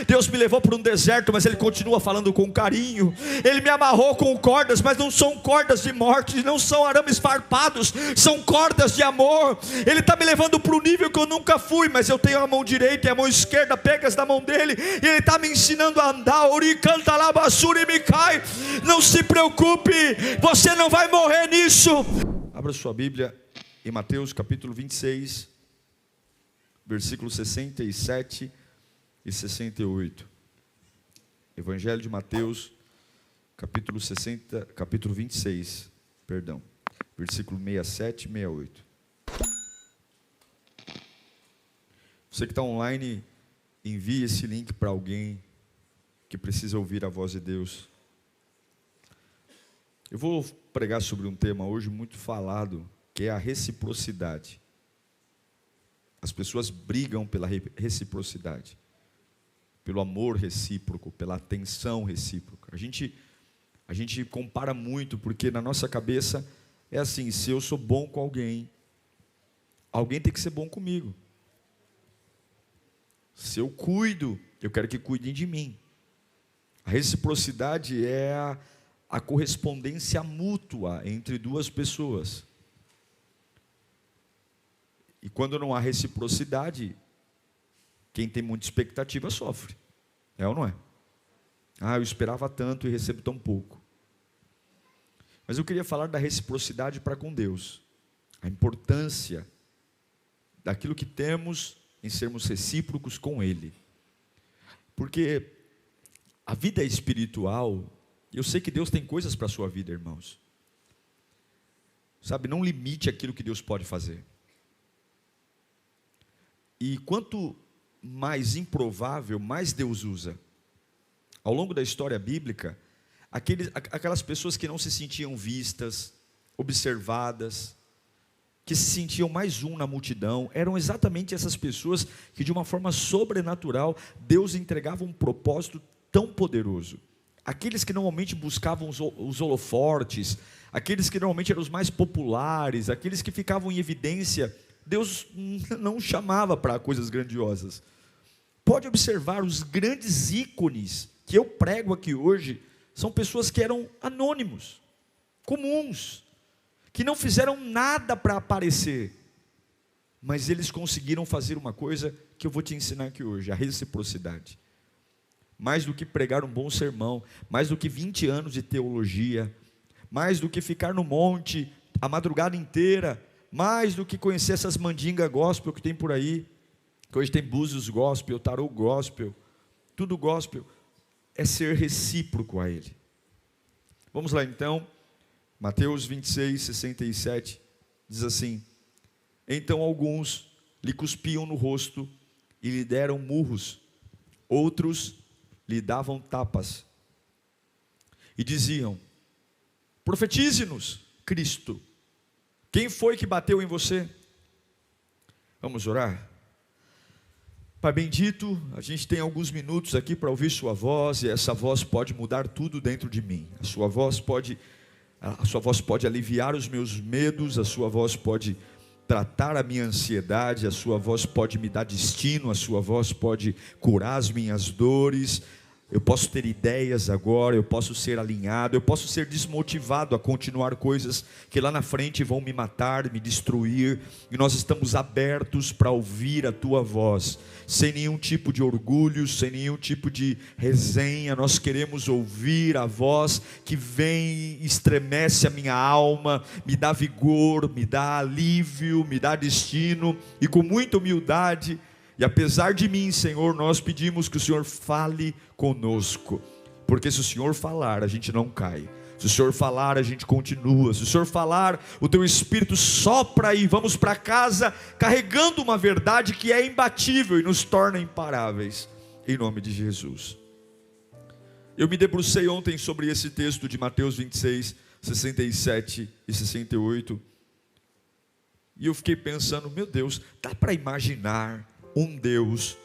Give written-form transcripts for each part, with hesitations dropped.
Deus me levou para um deserto, mas Ele continua falando com carinho. Ele me amarrou com cordas, mas não são cordas de morte, não são arames farpados, são cordas de amor. Ele está me levando para um nível que eu nunca fui, mas eu tenho a mão direita e a mão esquerda pegas da mão dele, e Ele está me ensinando a andar. Ori canta lá, basura e me cai. Não se preocupe, você não vai morrer nisso. Abra sua Bíblia em Mateus capítulo 26, versículos 67 e 68. Evangelho de Mateus, capítulo 26, versículo 67 e 68. Você que está online, envie esse link para alguém que precisa ouvir a voz de Deus. Eu vou pregar sobre um tema hoje muito falado, que é a reciprocidade. As pessoas brigam pela reciprocidade, pelo amor recíproco, pela atenção recíproca. A gente compara muito, porque na nossa cabeça é assim: se eu sou bom com alguém, alguém tem que ser bom comigo. Se eu cuido, eu quero que cuidem de mim. A reciprocidade é a correspondência mútua entre duas pessoas. E quando não há reciprocidade, quem tem muita expectativa sofre. É ou não é? Eu esperava tanto e recebo tão pouco. Mas eu queria falar da reciprocidade para com Deus. A importância daquilo que temos em sermos recíprocos com Ele. Porque a vida espiritual, eu sei que Deus tem coisas para a sua vida, irmãos. Sabe, não limite aquilo que Deus pode fazer. E quanto mais improvável, mais Deus usa. Ao longo da história bíblica, aquelas pessoas que não se sentiam vistas, observadas, que se sentiam mais um na multidão, eram exatamente essas pessoas que de uma forma sobrenatural, Deus entregava um propósito tão poderoso. Aqueles que normalmente buscavam os holofortes, aqueles que normalmente eram os mais populares, aqueles que ficavam em evidência, Deus não chamava para coisas grandiosas. Pode observar, os grandes ícones que eu prego aqui hoje, são pessoas que eram anônimos, comuns, que não fizeram nada para aparecer, mas eles conseguiram fazer uma coisa que eu vou te ensinar aqui hoje: a reciprocidade. Mais do que pregar um bom sermão, mais do que 20 anos de teologia, mais do que ficar no monte a madrugada inteira, mais do que conhecer essas mandingas gospel que tem por aí, que hoje tem búzios gospel, tarô gospel, tudo gospel, é ser recíproco a Ele. Vamos lá então, Mateus 26, 67, diz assim: então alguns lhe cuspiam no rosto e lhe deram murros, outros lhe davam tapas, e diziam: profetize-nos, Cristo, quem foi que bateu em você? Vamos orar? Pai bendito, a gente tem alguns minutos aqui para ouvir sua voz, e essa voz pode mudar tudo dentro de mim. A sua voz pode aliviar os meus medos, a sua voz pode tratar a minha ansiedade, a sua voz pode me dar destino, a sua voz pode curar as minhas dores. Eu posso ter ideias agora, eu posso ser alinhado, eu posso ser desmotivado a continuar coisas que lá na frente vão me matar, me destruir, e nós estamos abertos para ouvir a Tua voz, sem nenhum tipo de orgulho, sem nenhum tipo de resenha. Nós queremos ouvir a voz que vem, estremece a minha alma, me dá vigor, me dá alívio, me dá destino, e com muita humildade, e apesar de mim, Senhor, nós pedimos que o Senhor fale conosco, porque se o Senhor falar, a gente não cai. Se o Senhor falar, a gente continua. Se o Senhor falar, o Teu Espírito sopra e vamos para casa carregando uma verdade que é imbatível e nos torna imparáveis, em nome de Jesus. Eu me debrucei ontem sobre esse texto de Mateus 26, 67 e 68, e eu fiquei pensando: meu Deus, dá para imaginar um Deus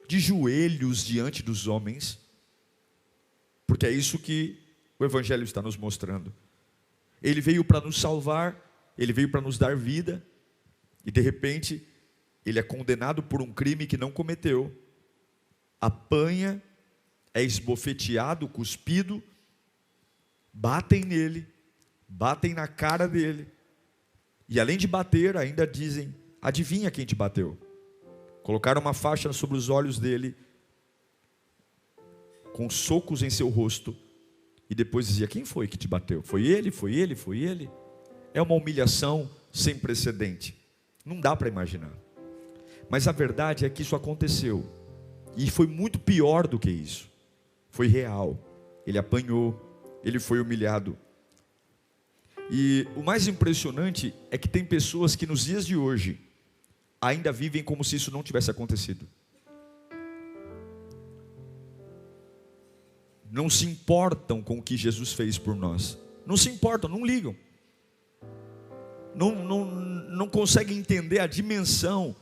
de joelhos diante dos homens? Porque é isso que o Evangelho está nos mostrando. Ele veio para nos salvar, Ele veio para nos dar vida, e de repente, Ele é condenado por um crime que não cometeu, apanha, é esbofeteado, cuspido, batem nele, batem na cara dele, e além de bater, ainda dizem: adivinha quem te bateu? Colocaram uma faixa sobre os olhos dele, com socos em seu rosto, e depois dizia: quem foi que te bateu? Foi ele, foi ele, foi ele. É uma humilhação sem precedente, não dá para imaginar. Mas a verdade é que isso aconteceu, e foi muito pior do que isso. Foi real, ele apanhou, ele foi humilhado. E o mais impressionante é que tem pessoas que nos dias de hoje ainda vivem como se isso não tivesse acontecido. Não se importam com o que Jesus fez por nós. Não se importam, não ligam. Não conseguem entender a dimensão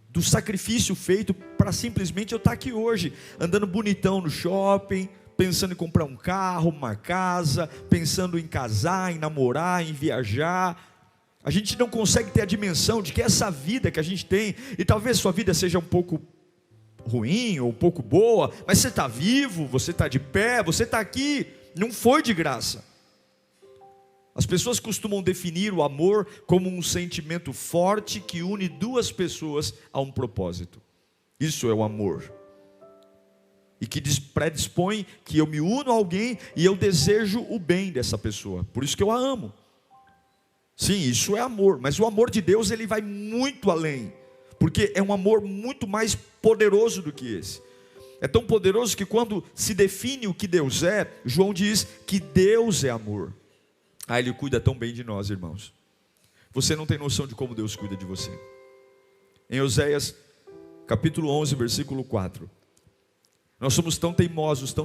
do sacrifício feito para simplesmente eu estar aqui hoje, andando bonitão no shopping, pensando em comprar um carro, uma casa, pensando em casar, em namorar, em viajar. A gente não consegue ter a dimensão de que essa vida que a gente tem, e talvez sua vida seja um pouco ruim ou um pouco boa, mas você está vivo, você está de pé, você está aqui, não foi de graça. As pessoas costumam definir o amor como um sentimento forte que une duas pessoas a um propósito. Isso é o amor. E que predispõe que eu me uno a alguém e eu desejo o bem dessa pessoa. Por isso que eu a amo. Sim, isso é amor. Mas o amor de Deus, ele vai muito além. Porque é um amor muito mais poderoso do que esse. É tão poderoso que quando se define o que Deus é, João diz que Deus é amor. Ele cuida tão bem de nós, irmãos. Você não tem noção de como Deus cuida de você. Em Oséias, capítulo 11, versículo 4. Nós somos tão teimosos,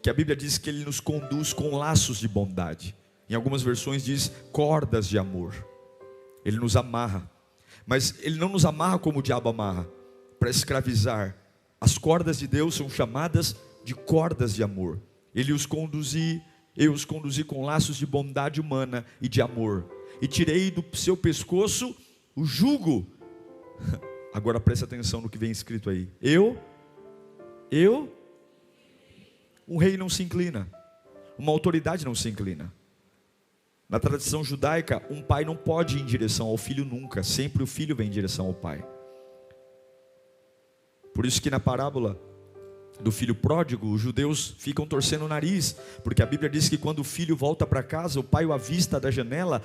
que a Bíblia diz que Ele nos conduz com laços de bondade. Em algumas versões diz cordas de amor. Ele nos amarra. Mas Ele não nos amarra como o diabo amarra, para escravizar. As cordas de Deus são chamadas de cordas de amor. Eu os conduzi com laços de bondade humana e de amor. E tirei do seu pescoço o jugo. Agora preste atenção no que vem escrito aí. Um rei não se inclina, uma autoridade não se inclina. Na tradição judaica, um pai não pode ir em direção ao filho nunca. Sempre o filho vem em direção ao pai. Por isso que na parábola do filho pródigo, os judeus ficam torcendo o nariz, porque a Bíblia diz que quando o filho volta para casa, o pai o avista da janela.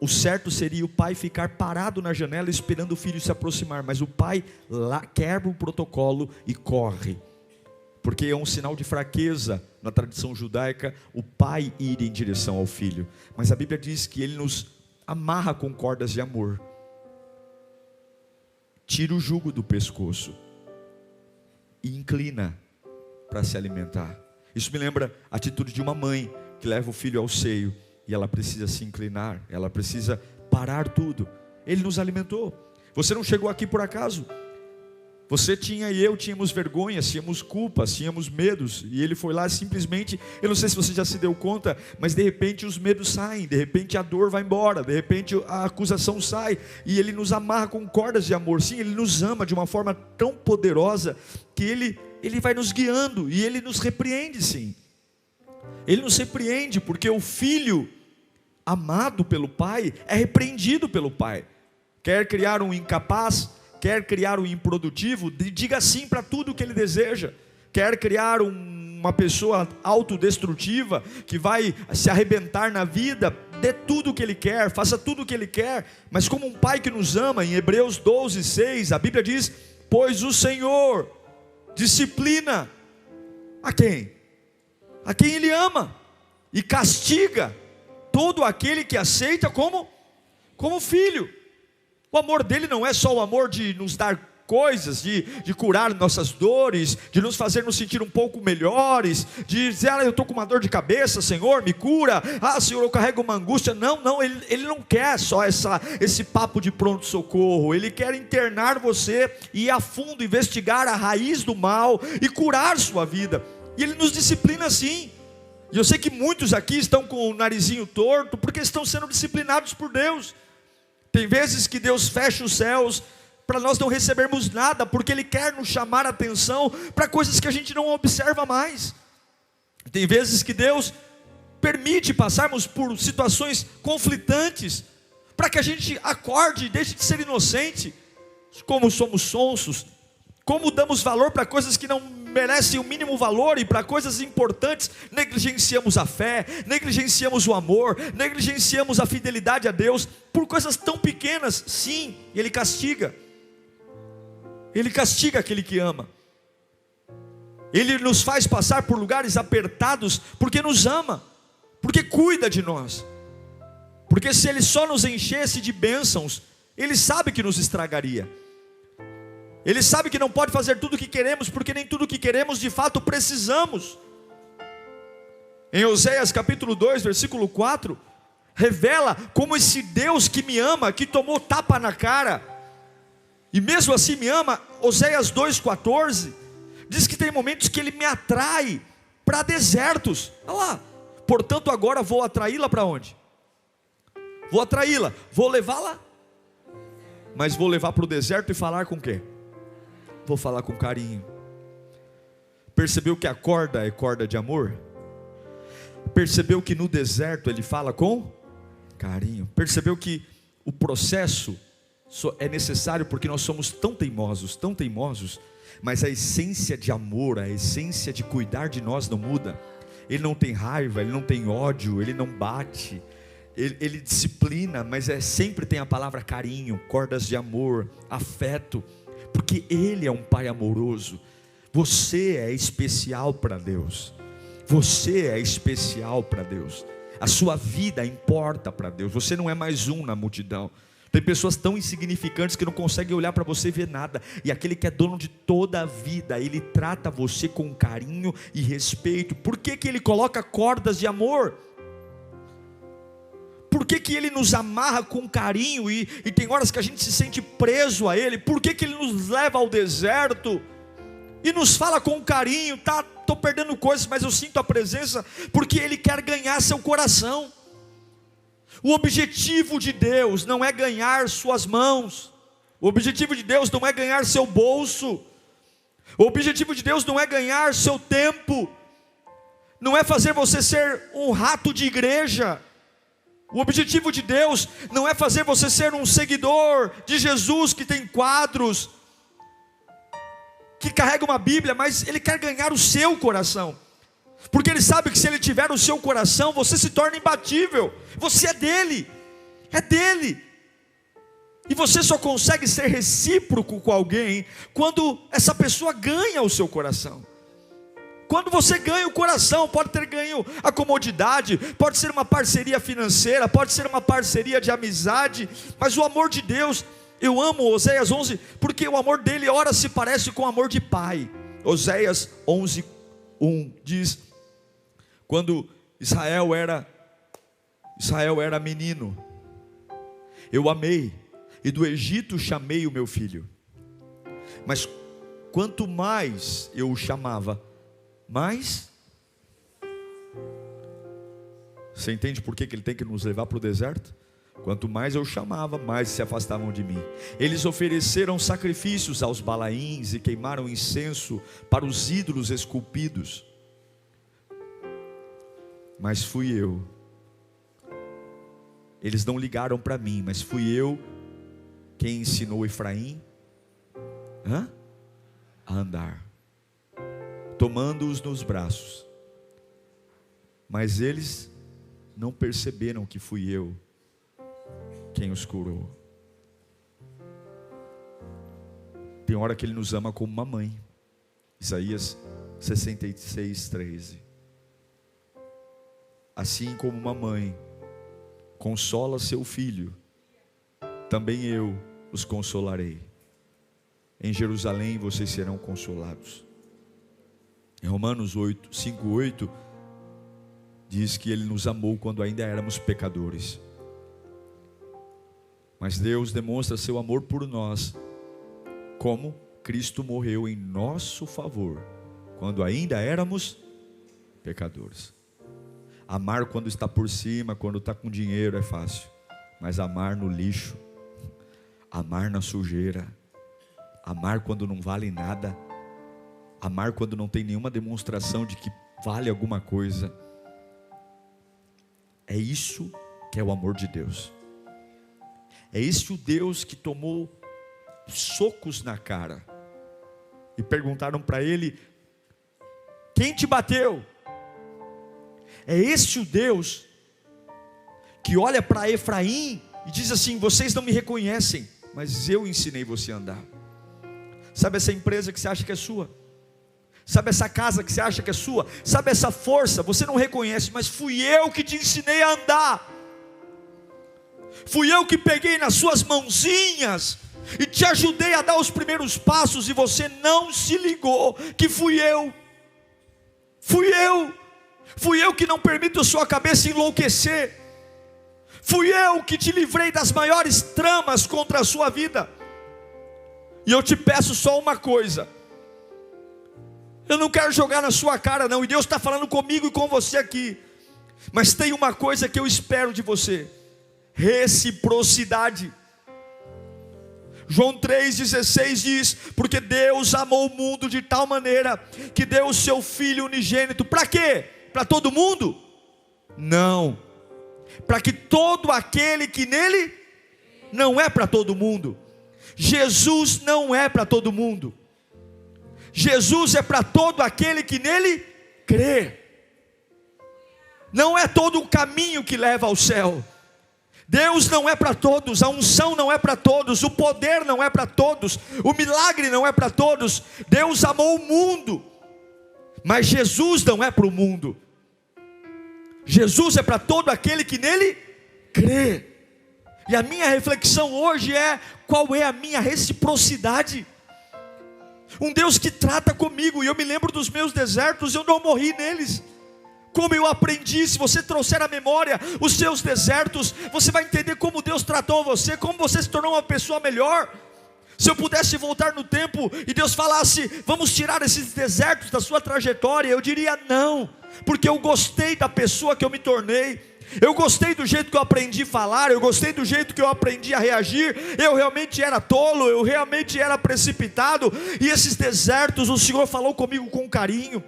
O certo seria o pai ficar parado na janela esperando o filho se aproximar, mas o pai lá quebra o protocolo e corre, porque é um sinal de fraqueza na tradição judaica o pai ir em direção ao filho. Mas a Bíblia diz que Ele nos amarra com cordas de amor, tira o jugo do pescoço e inclina para se alimentar. Isso me lembra a atitude de uma mãe que leva o filho ao seio e ela precisa se inclinar, ela precisa parar tudo. Ele nos alimentou. Você não chegou aqui por acaso. Você e eu tínhamos vergonhas, tínhamos culpas, tínhamos medos, e Ele foi lá simplesmente, eu não sei se você já se deu conta, mas de repente os medos saem, de repente a dor vai embora, de repente a acusação sai, e Ele nos amarra com cordas de amor. Sim, Ele nos ama de uma forma tão poderosa, que Ele vai nos guiando, e Ele nos repreende sim. Ele nos repreende, porque o filho amado pelo pai, é repreendido pelo pai. Quer criar um incapaz, quer criar um improdutivo, diga sim para tudo que ele deseja. Quer criar uma pessoa autodestrutiva, que vai se arrebentar na vida, dê tudo o que ele quer, faça tudo o que ele quer. Mas como um pai que nos ama, em Hebreus 12, 6, a Bíblia diz: pois o Senhor disciplina a quem? A quem Ele ama, e castiga todo aquele que aceita como filho. O amor dele não é só o amor de nos dar coisas, de curar nossas dores, de nos fazer nos sentir um pouco melhores, de dizer: eu estou com uma dor de cabeça, Senhor, me cura. Senhor, eu carrego uma angústia. Não, ele não quer só esse papo de pronto-socorro. Ele quer internar você e ir a fundo, investigar a raiz do mal e curar sua vida. E Ele nos disciplina assim. E eu sei que muitos aqui estão com o narizinho torto, porque estão sendo disciplinados por Deus. Tem vezes que Deus fecha os céus, para nós não recebermos nada, porque Ele quer nos chamar a atenção para coisas que a gente não observa mais. Tem vezes que Deus permite passarmos por situações conflitantes, para que a gente acorde e deixe de ser inocente. Como somos sonsos, como damos valor para coisas que não merecem o mínimo valor, e para coisas importantes negligenciamos a fé, negligenciamos o amor, negligenciamos a fidelidade a Deus, por coisas tão pequenas. Sim, Ele castiga aquele que ama. Ele nos faz passar por lugares apertados, porque nos ama, porque cuida de nós, porque se Ele só nos enchesse de bênçãos, Ele sabe que nos estragaria. Ele sabe que não pode fazer tudo o que queremos, porque nem tudo o que queremos de fato precisamos. Em Oséias capítulo 2, versículo 4, revela como esse Deus que me ama, que tomou tapa na cara, e mesmo assim me ama. Oséias 2,14, diz que tem momentos que Ele me atrai para desertos. Olha lá, portanto agora vou atraí-la para onde? Vou atraí-la, vou levá-la, mas vou levar para o deserto e falar com quê? Vou falar com carinho. Percebeu que a corda é corda de amor? Percebeu que no deserto Ele fala com carinho? Percebeu que o processo é necessário porque nós somos tão teimosos, mas a essência de amor, a essência de cuidar de nós não muda. Ele não tem raiva, Ele não tem ódio, Ele não bate, Ele disciplina, mas sempre tem a palavra carinho, cordas de amor, afeto, porque Ele é um Pai amoroso. Você é especial para Deus. Você é especial para Deus. A sua vida importa para Deus. Você não é mais um na multidão. Tem pessoas tão insignificantes que não conseguem olhar para você e ver nada. E aquele que é dono de toda a vida, Ele trata você com carinho e respeito. Por que Ele coloca cordas de amor? Por que Ele nos amarra com carinho e tem horas que a gente se sente preso a Ele? Por que Ele nos leva ao deserto e nos fala com carinho? Estou perdendo coisas, mas eu sinto a presença, porque Ele quer ganhar seu coração. O objetivo de Deus não é ganhar suas mãos. O objetivo de Deus não é ganhar seu bolso. O objetivo de Deus não é ganhar seu tempo. Não é fazer você ser um rato de igreja. O objetivo de Deus não é fazer você ser um seguidor de Jesus que tem quadros, que carrega uma Bíblia, mas Ele quer ganhar o seu coração, porque Ele sabe que se Ele tiver o seu coração, você se torna imbatível. Você é dele, e você só consegue ser recíproco com alguém quando essa pessoa ganha o seu coração. Quando você ganha o coração, pode ter ganho a comodidade, pode ser uma parceria financeira, pode ser uma parceria de amizade, mas o amor de Deus, eu amo Oséias 11, porque o amor dele ora se parece com o amor de pai. Oséias 11:1 diz: quando Israel era menino, eu amei, e do Egito chamei o meu filho, mas quanto mais eu o chamava, mais. Você entende por que Ele tem que nos levar para o deserto? Quanto mais eu chamava, mais se afastavam de mim. Eles ofereceram sacrifícios aos Balaíns e queimaram incenso para os ídolos esculpidos, mas fui eu. Eles não ligaram para mim, mas fui eu quem ensinou Efraim a andar, tomando-os nos braços. Mas eles não perceberam que fui eu quem os curou. Tem hora que Ele nos ama como uma mãe. Isaías 66:13. Assim como uma mãe consola seu filho, também eu os consolarei. Em Jerusalém vocês serão consolados. Em Romanos 5:8 diz que Ele nos amou quando ainda éramos pecadores. Mas Deus demonstra seu amor por nós, como Cristo morreu em nosso favor, quando ainda éramos pecadores. Amar quando está por cima, quando está com dinheiro é fácil, mas amar no lixo, amar na sujeira, Amar quando não vale nada. Amar quando não tem nenhuma demonstração de que vale alguma coisa. É isso que é o amor de Deus. É esse o Deus que tomou socos na cara. E perguntaram para ele: quem te bateu? É esse o Deus que olha para Efraim e diz assim: vocês não me reconhecem, mas eu ensinei você a andar. Sabe essa empresa que você acha que é sua? Sabe essa casa que você acha que é sua? Sabe essa força? Você não reconhece, mas fui eu que te ensinei a andar. Fui eu que peguei nas suas mãozinhas e te ajudei a dar os primeiros passos, e você não se ligou que fui eu. Fui eu que não permito a sua cabeça enlouquecer. Fui eu que te livrei das maiores tramas contra a sua vida. E eu te peço só uma coisa. Eu não quero jogar na sua cara não, e Deus está falando comigo e com você aqui. Mas tem uma coisa que eu espero de você: reciprocidade. João 3,16 diz: porque Deus amou o mundo de tal maneira que deu o seu Filho unigênito. Para quê? Para todo mundo? Não. Para que todo aquele que nele, não é para todo mundo. Jesus não é para todo mundo. Jesus é para todo aquele que nele crê. Não é todo o caminho que leva ao céu. Deus não é para todos, a unção não é para todos, o poder não é para todos, o milagre não é para todos. Deus amou o mundo, mas Jesus não é para o mundo. Jesus é para todo aquele que nele crê. E a minha reflexão hoje é: qual é a minha reciprocidade? Um Deus que trata comigo, e eu me lembro dos meus desertos, eu não morri neles. Como eu aprendi, se você trouxer à memória os seus desertos, você vai entender como Deus tratou você, como você se tornou uma pessoa melhor. Se eu pudesse voltar no tempo e Deus falasse: vamos tirar esses desertos da sua trajetória, eu diria não, porque eu gostei da pessoa que eu me tornei. Eu gostei do jeito que eu aprendi a falar, eu gostei do jeito que eu aprendi a reagir. Eu realmente era tolo, eu realmente era precipitado. E esses desertos o Senhor falou comigo com carinho.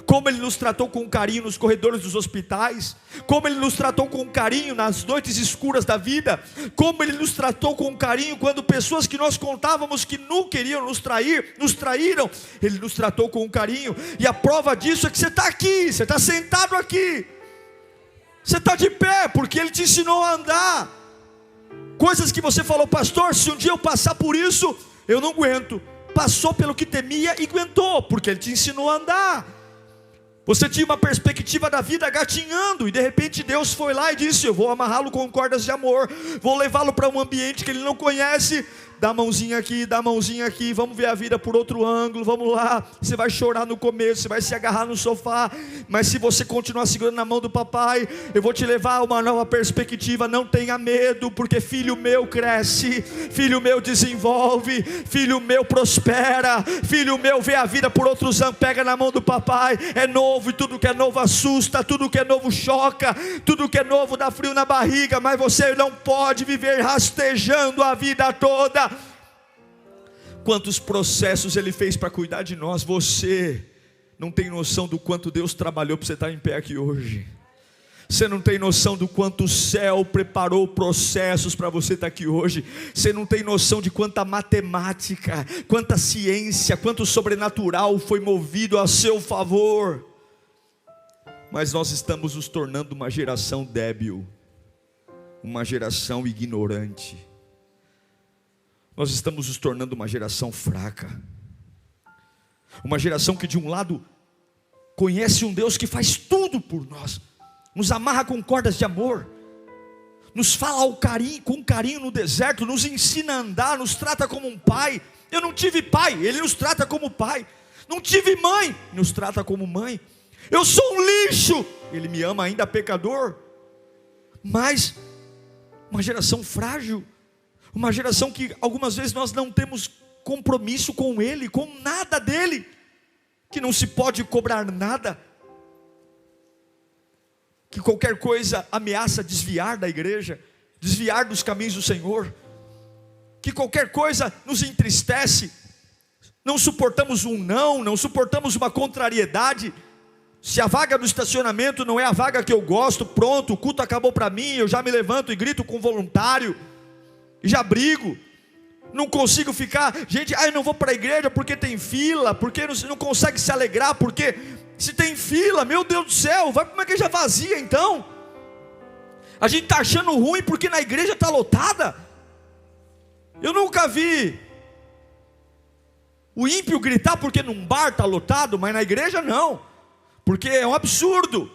Como Ele nos tratou com carinho nos corredores dos hospitais, como Ele nos tratou com carinho nas noites escuras da vida, como Ele nos tratou com carinho quando pessoas que nós contávamos que nunca iriam nos trair, nos traíram. Ele nos tratou com carinho, e a prova disso é que você está aqui, você está sentado aqui, você está de pé, porque Ele te ensinou a andar. Coisas que você falou: pastor, se um dia eu passar por isso, eu não aguento. Passou pelo que temia e aguentou, porque Ele te ensinou a andar. Você tinha uma perspectiva da vida gatinhando, e de repente Deus foi lá e disse: eu vou amarrá-lo com cordas de amor, vou levá-lo para um ambiente que ele não conhece. Dá a mãozinha aqui, vamos ver a vida por outro ângulo, vamos lá. Você vai chorar no começo, você vai se agarrar no sofá, mas se você continuar segurando na mão do papai, eu vou te levar a uma nova perspectiva. Não tenha medo, porque filho meu cresce, filho meu desenvolve, filho meu prospera, filho meu vê a vida por outros ângulos. Pega na mão do papai, é novo, e tudo que é novo assusta, tudo que é novo choca, tudo que é novo dá frio na barriga, mas você não pode viver rastejando a vida toda. Quantos processos Ele fez para cuidar de nós. Você não tem noção do quanto Deus trabalhou para você estar em pé aqui hoje. Você não tem noção do quanto o céu preparou processos para você estar aqui hoje. Você não tem noção de quanta matemática, quanta ciência, quanto sobrenatural foi movido a seu favor. Mas nós estamos nos tornando uma geração débil, uma geração ignorante. Nós estamos nos tornando uma geração fraca, uma geração que de um lado conhece um Deus que faz tudo por nós, nos amarra com cordas de amor, nos fala com carinho no deserto, nos ensina a andar, nos trata como um pai. Eu não tive pai, Ele nos trata como pai. Não tive mãe, nos trata como mãe. Eu sou um lixo, Ele me ama ainda pecador. Mas uma geração frágil, uma geração que algumas vezes nós não temos compromisso com Ele, com nada dEle, que não se pode cobrar nada, que qualquer coisa ameaça desviar da igreja, desviar dos caminhos do Senhor, que qualquer coisa nos entristece, não suportamos um não suportamos uma contrariedade. Se a vaga do estacionamento não é a vaga que eu gosto, pronto, o culto acabou para mim, eu já me levanto e grito com o voluntário, e já brigo. Não consigo ficar, gente, eu não vou para a igreja porque tem fila, porque não consegue se alegrar, porque se tem fila, meu Deus do céu, vai para uma igreja vazia então. A gente está achando ruim porque na igreja está lotada. Eu nunca vi o ímpio gritar porque num bar está lotado, mas na igreja não, porque é um absurdo.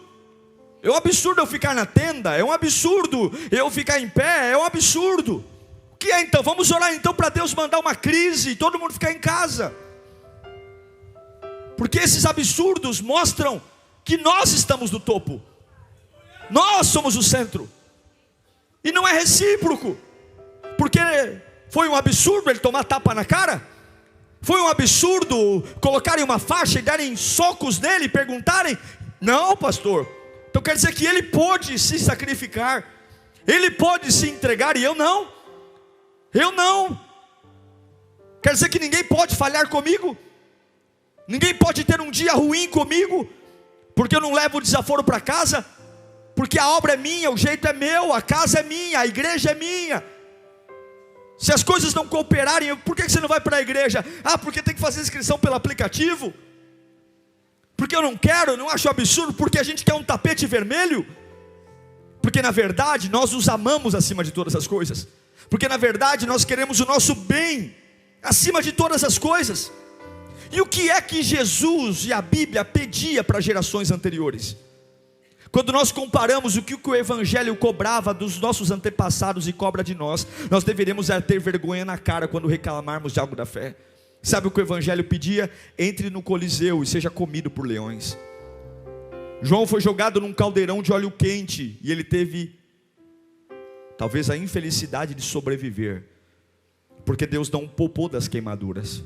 É um absurdo eu ficar na tenda, é um absurdo eu ficar em pé, é um absurdo. O que é então? Vamos orar então para Deus mandar uma crise e todo mundo ficar em casa, porque esses absurdos mostram que nós estamos no topo, nós somos o centro, e não é recíproco, porque foi um absurdo ele tomar tapa na cara, foi um absurdo colocarem uma faixa e darem socos nele e perguntarem, não pastor, então quer dizer que ele pôde se sacrificar, ele pôde se entregar e eu não, quer dizer que ninguém pode falhar comigo, ninguém pode ter um dia ruim comigo, porque eu não levo o desaforo para casa, porque a obra é minha, o jeito é meu, a casa é minha, a igreja é minha. Se as coisas não cooperarem, por que você não vai para a igreja? Porque tem que fazer inscrição pelo aplicativo, porque eu não acho absurdo, porque a gente quer um tapete vermelho, porque na verdade nós os amamos acima de todas as coisas, porque na verdade nós queremos o nosso bem acima de todas as coisas. E o que é que Jesus e a Bíblia pedia para gerações anteriores? Quando nós comparamos o que o Evangelho cobrava dos nossos antepassados e cobra de nós, nós deveríamos ter vergonha na cara quando reclamarmos de algo da fé. Sabe o que o Evangelho pedia? Entre no Coliseu e seja comido por leões. João foi jogado num caldeirão de óleo quente e ele teve talvez a infelicidade de sobreviver, porque Deus não o poupou das queimaduras.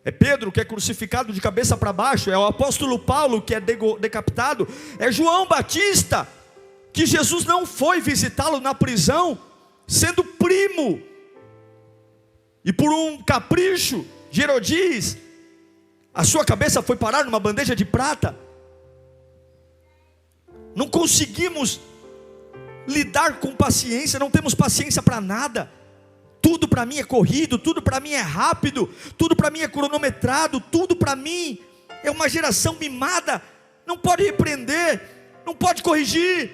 É Pedro que é crucificado de cabeça para baixo, é o apóstolo Paulo que é decapitado, é João Batista, que Jesus não foi visitá-lo na prisão, sendo primo, e por um capricho de Herodes, a sua cabeça foi parar numa bandeja de prata. Não conseguimos lidar com paciência, não temos paciência para nada. Tudo para mim é corrido, tudo para mim é rápido, tudo para mim é cronometrado, tudo para mim é uma geração mimada, não pode repreender, não pode corrigir,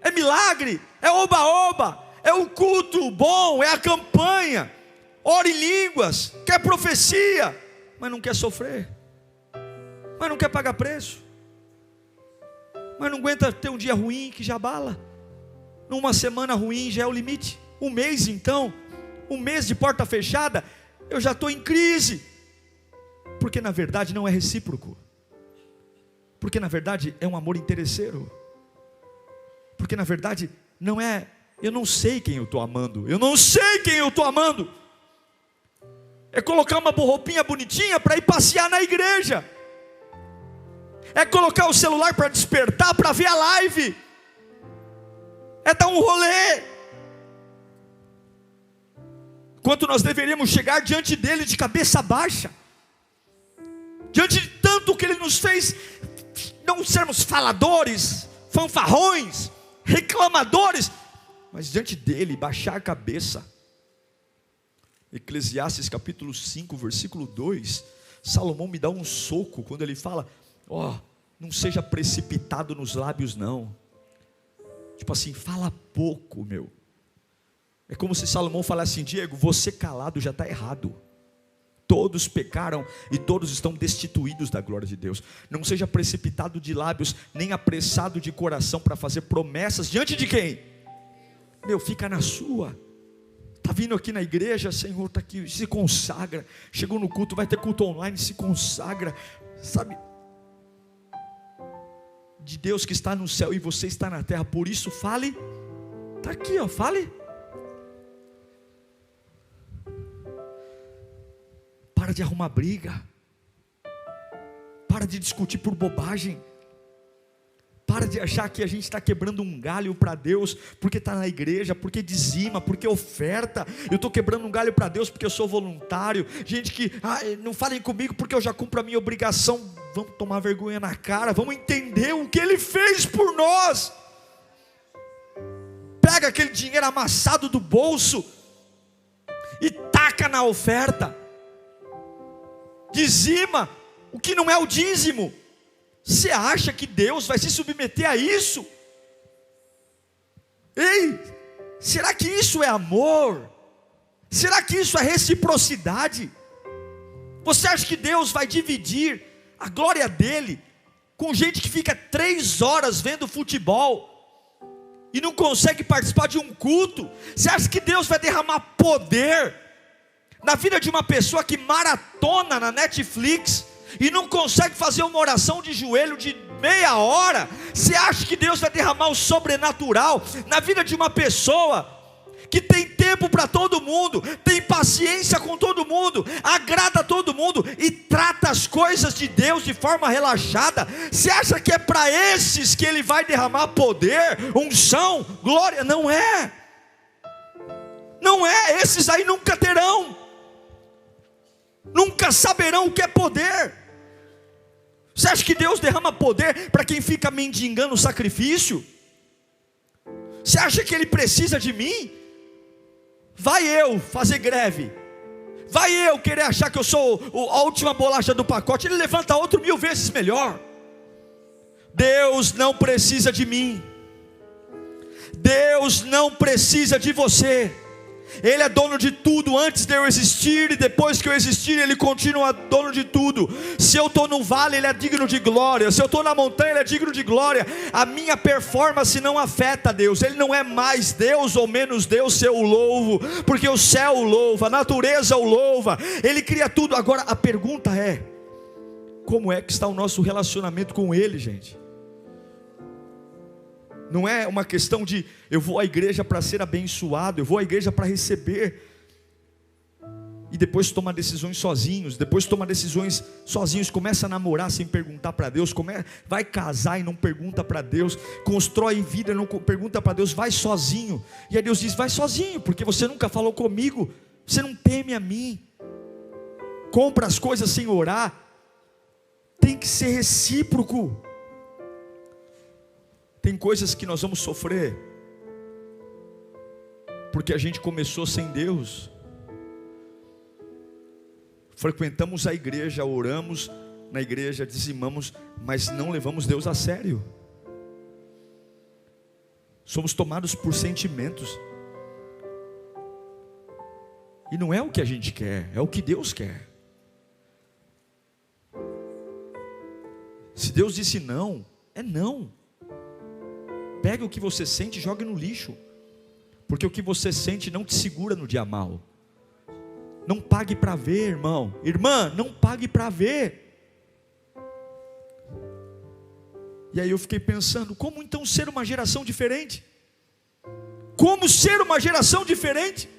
é milagre, é oba-oba, é o culto bom, é a campanha, ora em línguas, quer profecia, mas não quer sofrer, mas não quer pagar preço, mas não aguenta ter um dia ruim que já abala, numa semana ruim já é o limite, um mês então, um mês de porta fechada, eu já estou em crise, porque na verdade não é recíproco, porque na verdade é um amor interesseiro, porque na verdade não é, eu não sei quem eu estou amando, é colocar uma roupinha bonitinha para ir passear na igreja, é colocar o celular para despertar, para ver a live, é dar um rolê, quanto nós deveríamos chegar diante dele de cabeça baixa, diante de tanto que ele nos fez, não sermos faladores, fanfarrões, reclamadores, mas diante dele baixar a cabeça. Eclesiastes capítulo 5 versículo 2, Salomão me dá um soco quando ele fala, não seja precipitado nos lábios não, tipo assim, fala pouco meu. É como se Salomão falasse assim, Diego, você calado já está errado. Todos pecaram e todos estão destituídos da glória de Deus. Não seja precipitado de lábios, nem apressado de coração para fazer promessas diante de quem? Fica na sua. Está vindo aqui na igreja, Senhor, está aqui, se consagra. Chegou no culto, vai ter culto online, se consagra. Sabe? De Deus que está no céu e você está na terra. Por isso fale. Está aqui, fale. Para de arrumar briga, para de discutir por bobagem, para de achar que a gente está quebrando um galho para Deus, porque está na igreja, porque dizima, porque oferta. Eu estou quebrando um galho para Deus porque eu sou voluntário. Gente que, não falem comigo porque eu já cumpro a minha obrigação. Vamos tomar vergonha na cara, vamos entender o que Ele fez por nós. Pega aquele dinheiro amassado do bolso e taca na oferta. Dizima o que não é o dízimo. Você acha que Deus vai se submeter a isso? Ei, será que isso é amor? Será que isso é reciprocidade? Você acha que Deus vai dividir a glória dele com gente que fica 3 horas vendo futebol e não consegue participar de um culto? Você acha que Deus vai derramar poder na vida de uma pessoa que maratona na Netflix e não consegue fazer uma oração de joelho de meia hora? Você acha que Deus vai derramar o sobrenatural na vida de uma pessoa que tem tempo para todo mundo, tem paciência com todo mundo, agrada todo mundo e trata as coisas de Deus de forma relaxada? Você acha que é para esses que Ele vai derramar poder, unção, glória? Não é. Não é. Esses aí nunca terão, nunca saberão o que é poder. Você acha que Deus derrama poder para quem fica mendigando o sacrifício? Você acha que Ele precisa de mim? Vai eu fazer greve, vai eu querer achar que eu sou a última bolacha do pacote. Ele levanta outro 1000 vezes melhor. Deus não precisa de mim, Deus não precisa de você. Ele é dono de tudo antes de eu existir, e depois que eu existir Ele continua dono de tudo. Se eu estou no vale, Ele é digno de glória. Se eu estou na montanha, Ele é digno de glória. A minha performance não afeta Deus. Ele não é mais Deus ou menos Deus se eu o louvo, porque o céu o louva, a natureza o louva, Ele cria tudo. Agora a pergunta é: como é que está o nosso relacionamento com Ele, gente? Não é uma questão de eu vou à igreja para ser abençoado, eu vou à igreja para receber, e depois toma decisões sozinhos, começa a namorar sem perguntar para Deus, vai casar e não pergunta para Deus, constrói vida e não pergunta para Deus, vai sozinho. E aí Deus diz: vai sozinho, porque você nunca falou comigo, você não teme a mim, compra as coisas sem orar. Tem que ser recíproco. Tem coisas que nós vamos sofrer porque a gente começou sem Deus. Frequentamos a igreja, oramos na igreja, dizimamos, mas não levamos Deus a sério. Somos tomados por sentimentos, e não é o que a gente quer, é o que Deus quer. Se Deus disse não, é não. Pega o que você sente e jogue no lixo, porque o que você sente não te segura no dia mal. Não pague para ver, irmão, irmã, não pague para ver. E aí eu fiquei pensando, como então ser uma geração diferente? Como ser uma geração diferente?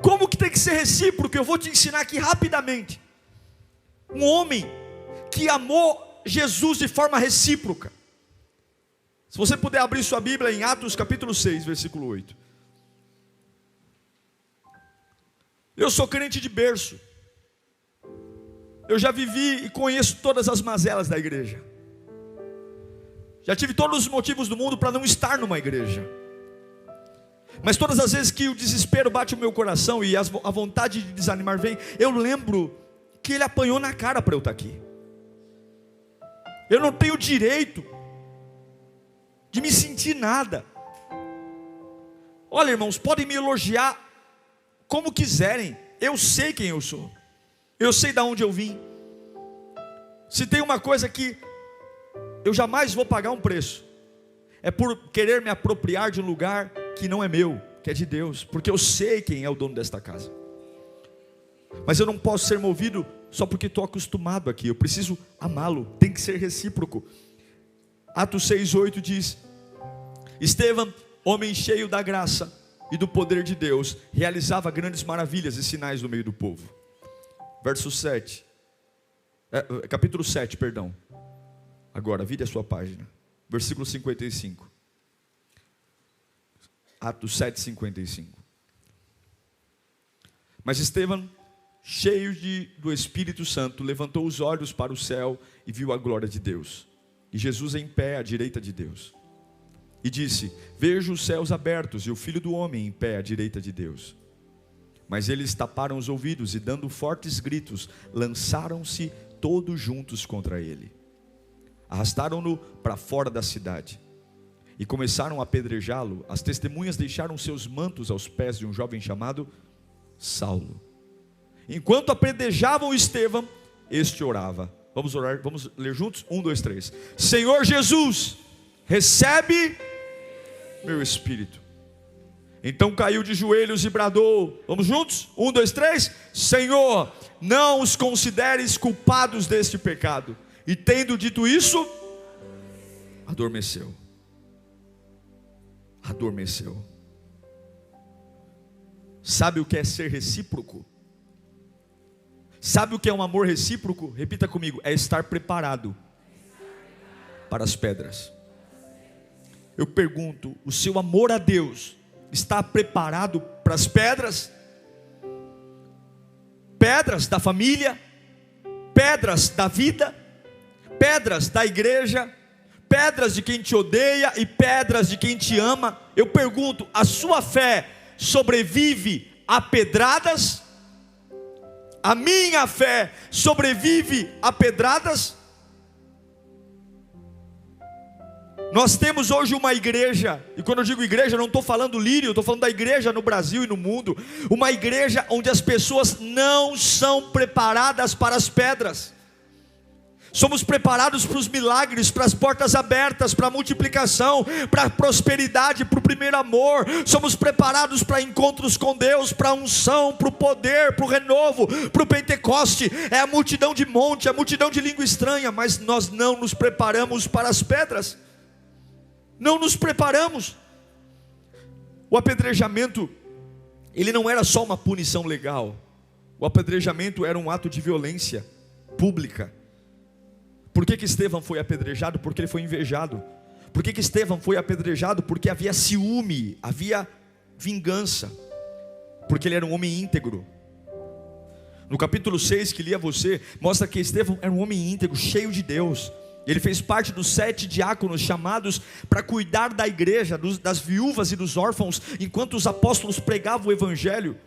Como que tem que ser recíproco? Eu vou te ensinar aqui rapidamente. Um homem que amou Jesus de forma recíproca. Se você puder abrir sua Bíblia em Atos capítulo 6, versículo 8. Eu sou crente de berço. Eu já vivi e conheço todas as mazelas da igreja. Já tive todos os motivos do mundo para não estar numa igreja. Mas todas as vezes que o desespero bate o meu coração e a vontade de desanimar vem, eu lembro que Ele apanhou na cara para eu estar aqui. Eu não tenho direito de me sentir nada. Olha, irmãos, podem me elogiar como quiserem, eu sei quem eu sou, eu sei de onde eu vim. Se tem uma coisa que eu jamais vou pagar um preço, é por querer me apropriar de um lugar que não é meu, que é de Deus, porque eu sei quem é o dono desta casa. Mas eu não posso ser movido só porque estou acostumado aqui, eu preciso amá-lo, tem que ser recíproco. Atos 6:8 diz: Estevão, homem cheio da graça e do poder de Deus, realizava grandes maravilhas e sinais no meio do povo. Verso 7, capítulo 7, perdão. Agora, vire a sua página. versículo 55. Atos 7:55. Mas Estevão, cheio do Espírito Santo, levantou os olhos para o céu e viu a glória de Deus, e Jesus em pé à direita de Deus. E disse: vejo os céus abertos e o Filho do Homem em pé à direita de Deus. Mas eles taparam os ouvidos e, dando fortes gritos, lançaram-se todos juntos contra ele. Arrastaram-no para fora da cidade e começaram a apedrejá-lo. As testemunhas deixaram seus mantos aos pés de um jovem chamado Saulo. Enquanto apedrejavam Estevão, este orava. Vamos orar, vamos ler juntos? 1, 2, 3. Senhor Jesus, recebe meu espírito. Então caiu de joelhos e bradou. Vamos juntos? 1, 2, 3. Senhor, não os consideres culpados deste pecado. E tendo dito isso, adormeceu. Adormeceu. Sabe o que é ser recíproco? Sabe o que é um amor recíproco? Repita comigo: é estar preparado para as pedras. Eu pergunto: o seu amor a Deus está preparado para as pedras? Pedras da família, pedras da vida, pedras da igreja, pedras de quem te odeia e pedras de quem te ama. Eu pergunto: a sua fé sobrevive a pedradas? A minha fé sobrevive a pedradas? Nós temos hoje uma igreja, e quando eu digo igreja, eu não estou falando lírio, eu estou falando da igreja no Brasil e no mundo. Uma igreja onde as pessoas não são preparadas para as pedras. Somos preparados para os milagres, para as portas abertas, para a multiplicação, para a prosperidade, para o primeiro amor. Somos preparados para encontros com Deus, para a unção, para o poder, para o renovo, para o Pentecoste. É a multidão de monte, a multidão de língua estranha, mas nós não nos preparamos para as pedras. Não nos preparamos. O apedrejamento, ele não era só uma punição legal. O apedrejamento era um ato de violência pública. Por que Estevão foi apedrejado? Porque ele foi invejado. Por que Estevão foi apedrejado? Porque havia ciúme, havia vingança. Porque ele era um homem íntegro. No capítulo 6 que li a você, mostra que Estevão era um homem íntegro, cheio de Deus. Ele fez parte dos 7 diáconos chamados para cuidar da igreja, das viúvas e dos órfãos, enquanto os apóstolos pregavam o evangelho.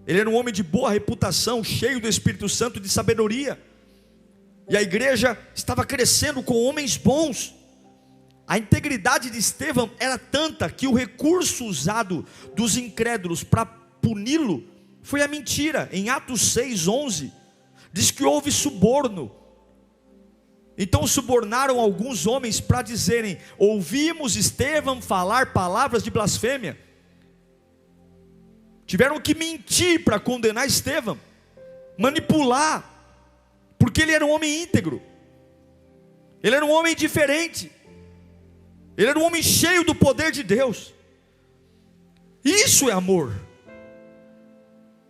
Ele era um homem de boa reputação, cheio do Espírito Santo e de sabedoria. E a igreja estava crescendo com homens bons. A integridade de Estevão era tanta que o recurso usado dos incrédulos para puni-lo foi a mentira. Em Atos 6:11 diz que houve suborno. Então subornaram alguns homens para dizerem: ouvimos Estevão falar palavras de blasfêmia. Tiveram que mentir para condenar Estevão, manipular, porque ele era um homem íntegro, ele era um homem diferente, ele era um homem cheio do poder de Deus. Isso é amor.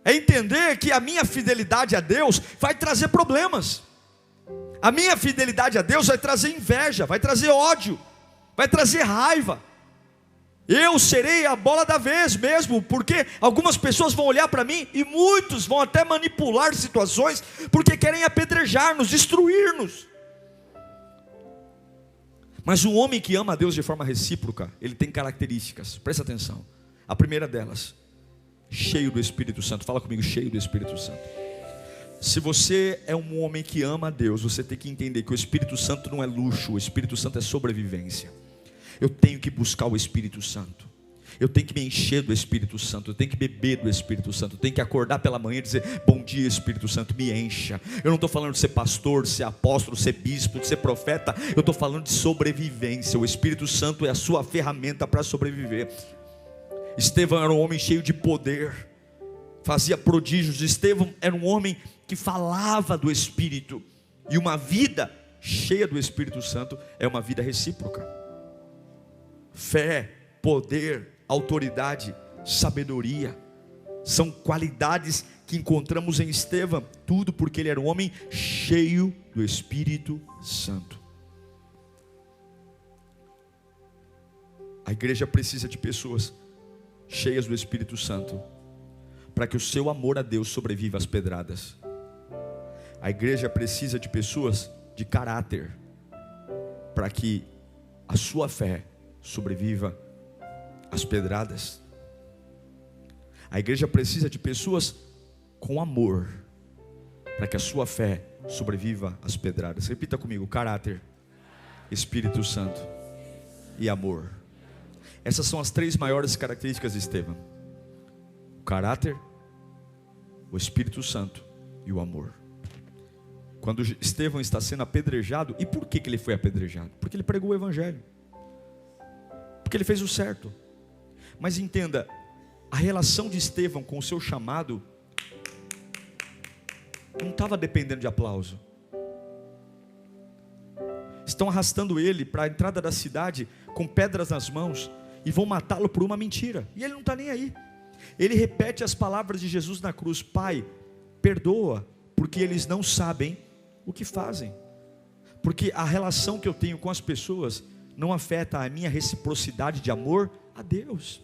É entender que a minha fidelidade a Deus vai trazer problemas. A minha fidelidade a Deus vai trazer inveja, vai trazer ódio, vai trazer raiva. Eu serei a bola da vez mesmo, porque algumas pessoas vão olhar para mim e muitos vão até manipular situações, porque querem apedrejar-nos, destruir-nos. Mas o homem que ama a Deus de forma recíproca, ele tem características, presta atenção. A primeira delas, cheio do Espírito Santo. Fala comigo: cheio do Espírito Santo. Se você é um homem que ama a Deus, você tem que entender que o Espírito Santo não é luxo, o Espírito Santo é sobrevivência. Eu tenho que buscar o Espírito Santo, eu tenho que me encher do Espírito Santo, eu tenho que beber do Espírito Santo, eu tenho que acordar pela manhã e dizer: bom dia Espírito Santo, me encha. Eu não estou falando de ser pastor, de ser apóstolo, de ser bispo, de ser profeta. Eu estou falando de sobrevivência. O Espírito Santo é a sua ferramenta para sobreviver. Estevão era um homem cheio de poder, fazia prodígios. Estevão era um homem que falava do Espírito. E uma vida cheia do Espírito Santo é uma vida recíproca. Fé, poder, autoridade, sabedoria são qualidades que encontramos em Estevão. Tudo porque ele era um homem cheio do Espírito Santo. A igreja precisa de pessoas cheias do Espírito Santo, para que o seu amor a Deus sobreviva às pedradas. A igreja precisa de pessoas de caráter, para que a sua fé sobreviva às pedradas. A igreja precisa de pessoas com amor, para que a sua fé sobreviva às pedradas. Repita comigo: caráter, Espírito Santo e amor. Essas são as 3 maiores características de Estevão: o caráter, o Espírito Santo e o amor. Quando Estevão está sendo apedrejado, e por que ele foi apedrejado? Porque ele pregou o Evangelho, porque ele fez o certo. Mas entenda, a relação de Estevão com o seu chamado não estava dependendo de aplauso. Estão arrastando ele para a entrada da cidade com pedras nas mãos e vão matá-lo por uma mentira, e ele não está nem aí. Ele repete as palavras de Jesus na cruz: Pai, perdoa, porque eles não sabem o que fazem. Porque a relação que eu tenho com as pessoas não afeta a minha reciprocidade de amor a Deus.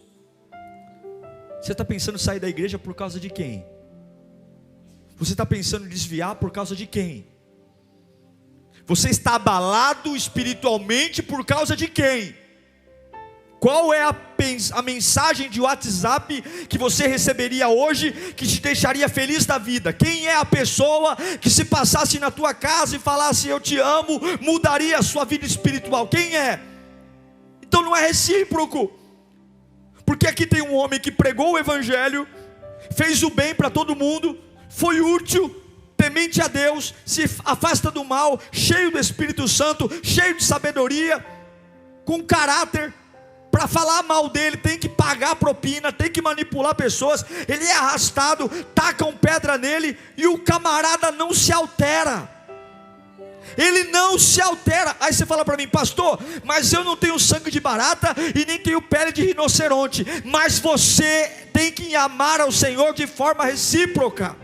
Você está pensando em sair da igreja por causa de quem? Você está pensando em desviar por causa de quem? Você está abalado espiritualmente por causa de quem? Qual é a mensagem de WhatsApp que você receberia hoje que te deixaria feliz da vida? Quem é a pessoa que, se passasse na tua casa e falasse eu te amo, mudaria a sua vida espiritual? Quem é? Então não é recíproco. Porque aqui tem um homem que pregou o Evangelho, fez o bem para todo mundo, foi útil, temente a Deus, se afasta do mal, cheio do Espírito Santo, cheio de sabedoria, com caráter. Para falar mal dele tem que pagar propina, tem que manipular pessoas. Ele é arrastado, tacam pedra nele e o camarada não se altera. Ele não se altera. Aí você fala para mim: pastor, mas eu não tenho sangue de barata e nem tenho pele de rinoceronte. Mas você tem que amar ao Senhor de forma recíproca.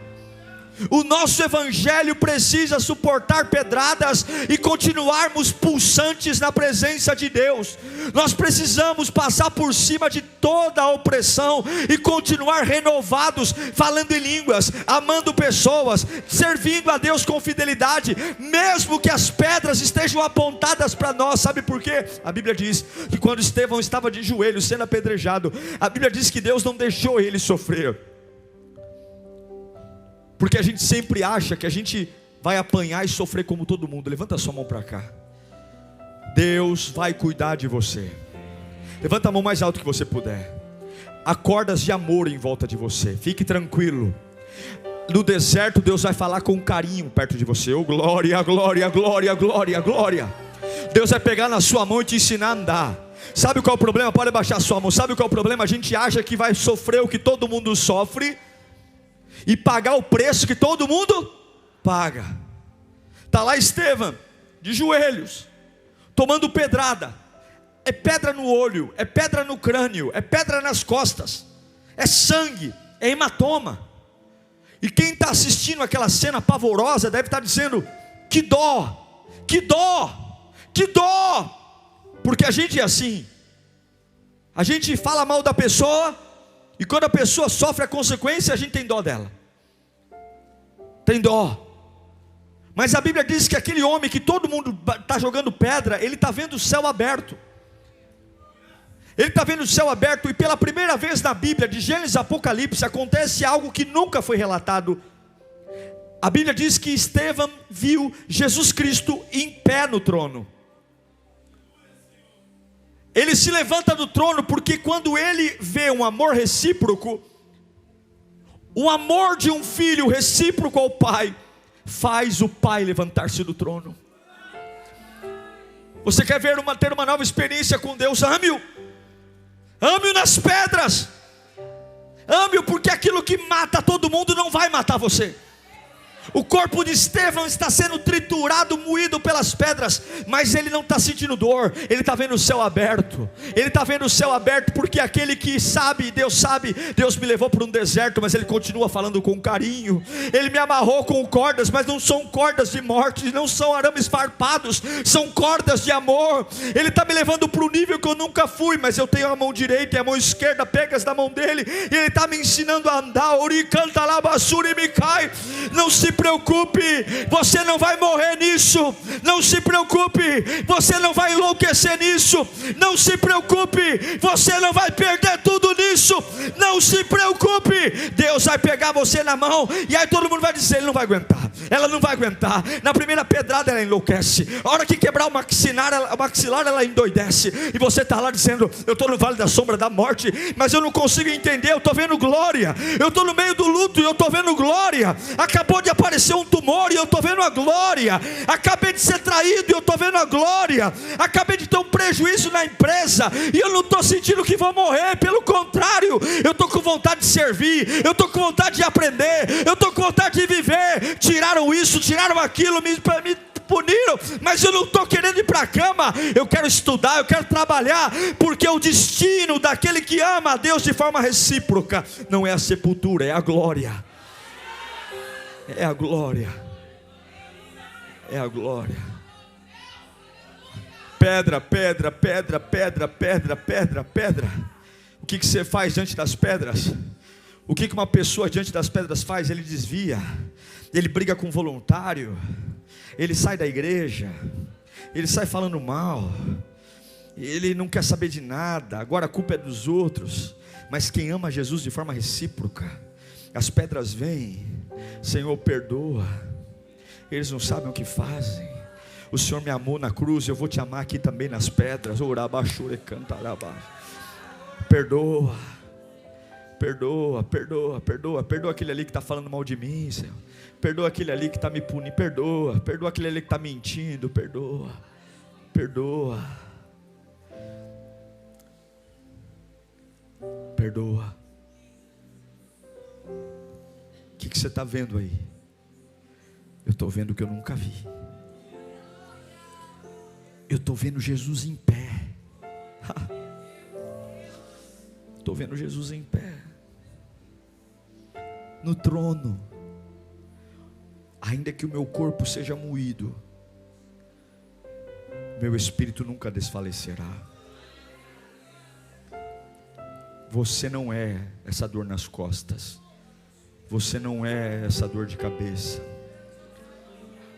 O nosso evangelho precisa suportar pedradas e continuarmos pulsantes na presença de Deus. Nós precisamos passar por cima de toda a opressão e continuar renovados, falando em línguas, amando pessoas, servindo a Deus com fidelidade, mesmo que as pedras estejam apontadas para nós. Sabe por quê? A Bíblia diz que quando Estevão estava de joelhos sendo apedrejado, a Bíblia diz que Deus não deixou ele sofrer. Porque a gente sempre acha que a gente vai apanhar e sofrer como todo mundo. Levanta a sua mão para cá. Deus vai cuidar de você. Levanta a mão mais alto que você puder. Há cordas de amor em volta de você. Fique tranquilo. No deserto Deus vai falar com carinho perto de você. Oh glória, glória, glória, glória, glória. Deus vai pegar na sua mão e te ensinar a andar. Sabe qual é o problema? Pode abaixar a sua mão. Sabe qual é o problema? A gente acha que vai sofrer o que todo mundo sofre e pagar o preço que todo mundo paga. Está lá Estevão, de joelhos, tomando pedrada. É pedra no olho, é pedra no crânio, é pedra nas costas, é sangue, é hematoma. E quem está assistindo aquela cena pavorosa deve estar dizendo: que dó, que dó, que dó. Porque a gente é assim. A gente fala mal da pessoa, e quando a pessoa sofre a consequência, a gente tem dó dela. Tem dó. Mas a Bíblia diz que aquele homem que todo mundo está jogando pedra, ele está vendo o céu aberto. Ele está vendo o céu aberto, e pela primeira vez na Bíblia, de Gênesis a Apocalipse, acontece algo que nunca foi relatado. A Bíblia diz que Estevão viu Jesus Cristo em pé no trono. Ele se levanta do trono porque quando ele vê um amor recíproco, o amor de um filho recíproco ao pai, faz o pai levantar-se do trono. Você quer ter uma nova experiência com Deus? Ame-o. Ame-o nas pedras. Ame-o, porque aquilo que mata todo mundo não vai matar você. O corpo de Estevão está sendo triturado, moído pelas pedras, mas ele não está sentindo dor, ele está vendo o céu aberto. Ele está vendo o céu aberto porque aquele que sabe, Deus me levou para um deserto, mas ele continua falando com carinho. Ele me amarrou com cordas, mas não são cordas de morte, não são arames farpados, são cordas de amor. Ele está me levando para um nível que eu nunca fui, mas eu tenho a mão direita e a mão esquerda pegas na mão dele, e ele está me ensinando a andar. Ori canta lá, basura e me cai. Não se preocupe, você não vai morrer nisso. Não se preocupe, você não vai enlouquecer nisso. Não se preocupe, você não vai perder tudo nisso. Não se preocupe, Deus vai pegar você na mão, e aí todo mundo vai dizer: ele não vai aguentar, ela não vai aguentar. Na primeira pedrada ela enlouquece, a hora que quebrar o maxilar ela endoidece, e você está lá dizendo: eu estou no vale da sombra da morte, mas eu não consigo entender, eu estou vendo glória. Eu estou no meio do luto e eu estou vendo glória. Acabou de aparecer um tumor e eu estou vendo a glória. Acabei de ser traído e eu estou vendo a glória. Acabei de ter um prejuízo na empresa e eu não estou sentindo que vou morrer. Pelo contrário, eu estou com vontade de servir, eu estou com vontade de aprender, eu estou com vontade de viver. Tiraram isso, tiraram aquilo, me puniram, mas eu não estou querendo ir para a cama. Eu quero estudar, eu quero trabalhar, porque o destino daquele que ama a Deus de forma recíproca não é a sepultura, é a glória. É a glória. É a glória. Pedra, pedra, pedra, pedra, pedra, pedra, pedra. O que você faz diante das pedras? O que uma pessoa diante das pedras faz? Ele desvia, ele briga com o voluntário, ele sai da igreja, ele sai falando mal, ele não quer saber de nada. Agora a culpa é dos outros. Mas quem ama Jesus de forma recíproca, as pedras vêm: Senhor, perdoa, eles não sabem o que fazem. O Senhor me amou na cruz, eu vou te amar aqui também nas pedras. Perdoa, perdoa, perdoa, perdoa, perdoa aquele ali que está falando mal de mim, Senhor. Perdoa aquele ali que está me punindo, perdoa. Perdoa aquele ali que está mentindo, perdoa. Perdoa. Perdoa. O que você está vendo aí? Eu estou vendo o que eu nunca vi. Eu estou vendo Jesus em pé. Estou vendo Jesus em pé, no trono. Ainda que o meu corpo seja moído, meu espírito nunca desfalecerá. Você não é essa dor nas costas, você não é essa dor de cabeça,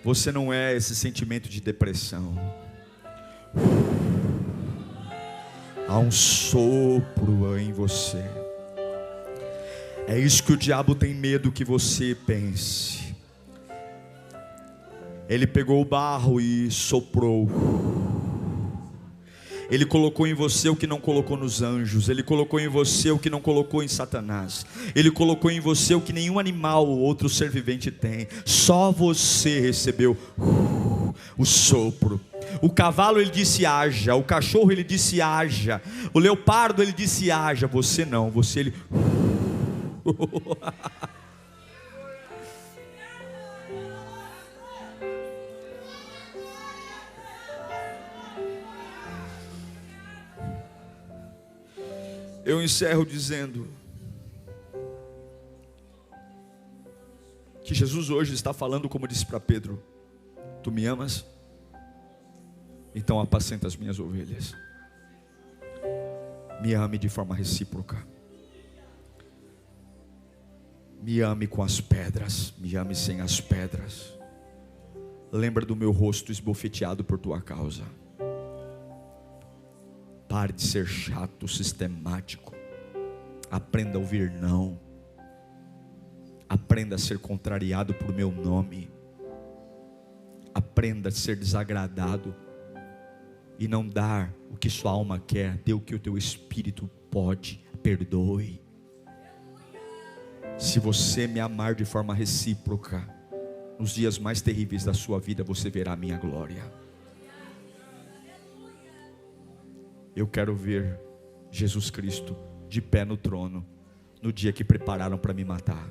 você não é esse sentimento de depressão. Há um sopro em você. É isso que o diabo tem medo que você pense. Ele pegou o barro e soprou. Ele colocou em você o que não colocou nos anjos. Ele colocou em você o que não colocou em Satanás. Ele colocou em você o que nenhum animal ou outro ser vivente tem. Só você recebeu o sopro. O cavalo ele disse haja, o cachorro ele disse haja, o leopardo ele disse haja. Você não, você ele Eu encerro dizendo que Jesus hoje está falando como disse para Pedro: tu me amas? Então apacenta as minhas ovelhas. Me ame de forma recíproca. Me ame com as pedras, me ame sem as pedras. Lembra do meu rosto esbofeteado por tua causa. Pare de ser chato, sistemático. Aprenda a ouvir não. Aprenda a ser contrariado por meu nome. Aprenda a ser desagradado e não dar o que sua alma quer. Dê o que o teu espírito pode. Perdoe. Se você me amar de forma recíproca, nos dias mais terríveis da sua vida, você verá a minha glória. Eu quero ver Jesus Cristo de pé no trono, no dia que prepararam para me matar.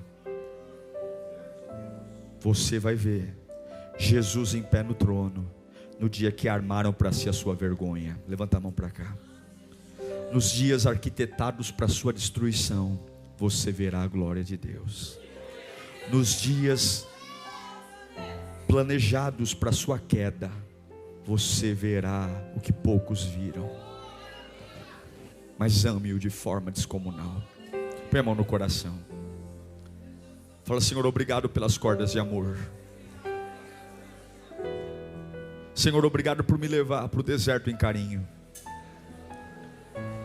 você vai ver Jesus em pé no trono, no dia que armaram para si a sua vergonha. Levanta a mão para cá. Nos dias arquitetados para a sua destruição, você verá a glória de Deus. Nos dias planejados para a sua queda, você verá o que poucos viram. Mas ame-o de forma descomunal. Põe a mão no coração. Fala: Senhor, obrigado pelas cordas de amor. Senhor, obrigado por me levar para o deserto em carinho.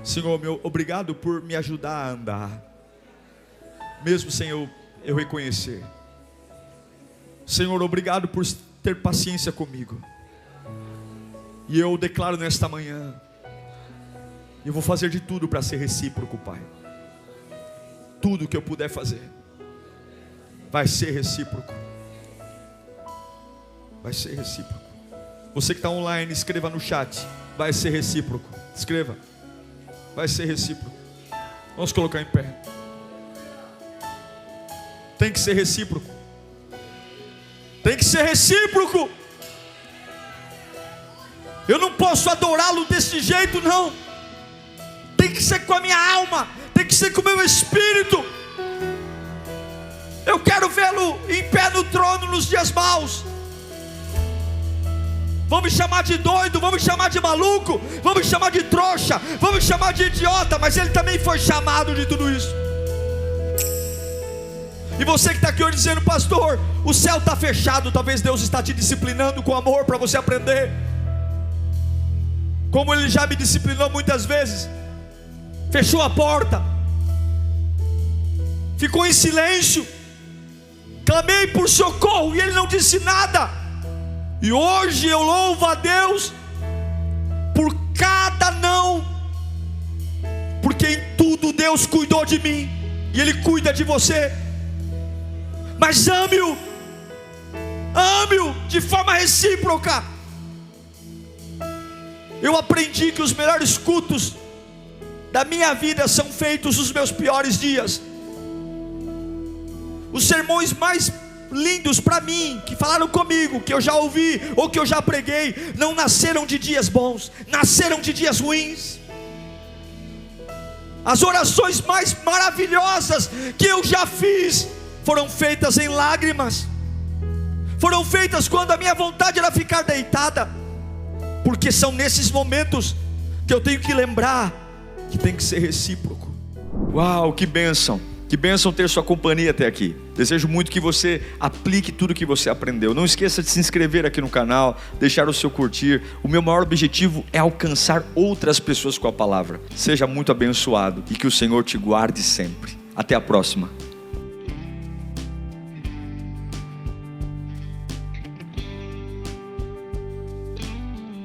Senhor, obrigado por me ajudar a andar, mesmo sem eu reconhecer. Senhor, obrigado por ter paciência comigo. E eu declaro nesta manhã, eu vou fazer de tudo para ser recíproco, Pai. Tudo que eu puder fazer vai ser recíproco. Vai ser recíproco. Você que está online, escreva no chat: vai ser recíproco. Escreva: vai ser recíproco. Vamos colocar em pé. Tem que ser recíproco. Tem que ser recíproco. Eu não posso adorá-lo desse jeito, não. Tem que ser com a minha alma, tem que ser com o meu espírito. Eu quero vê-lo em pé no trono nos dias maus. Vão me chamar de doido, vão me chamar de maluco, vão me chamar de trouxa, vão me chamar de idiota, mas ele também foi chamado de tudo isso. E você que está aqui hoje dizendo: pastor, o céu está fechado. Talvez Deus está te disciplinando com amor para você aprender, como Ele já me disciplinou muitas vezes. Fechou a porta, ficou em silêncio, clamei por socorro e Ele não disse nada. E hoje eu louvo a Deus por cada não, porque em tudo Deus cuidou de mim, e Ele cuida de você. Mas ame-o de forma recíproca. Eu aprendi que os melhores cultos da minha vida são feitos nos meus piores dias. Os sermões mais lindos para mim, que falaram comigo, que eu já ouvi ou que eu já preguei, não nasceram de dias bons, nasceram de dias ruins. As orações mais maravilhosas que eu já fiz foram feitas em lágrimas, foram feitas quando a minha vontade era ficar deitada, porque são nesses momentos que eu tenho que lembrar que tem que ser recíproco. Uau, que bênção ter sua companhia até aqui. Desejo muito que você aplique tudo que você aprendeu. Não esqueça de se inscrever aqui no canal, deixar o seu curtir. O meu maior objetivo é alcançar outras pessoas com a palavra. Seja muito abençoado e que o Senhor te guarde sempre. Até a próxima.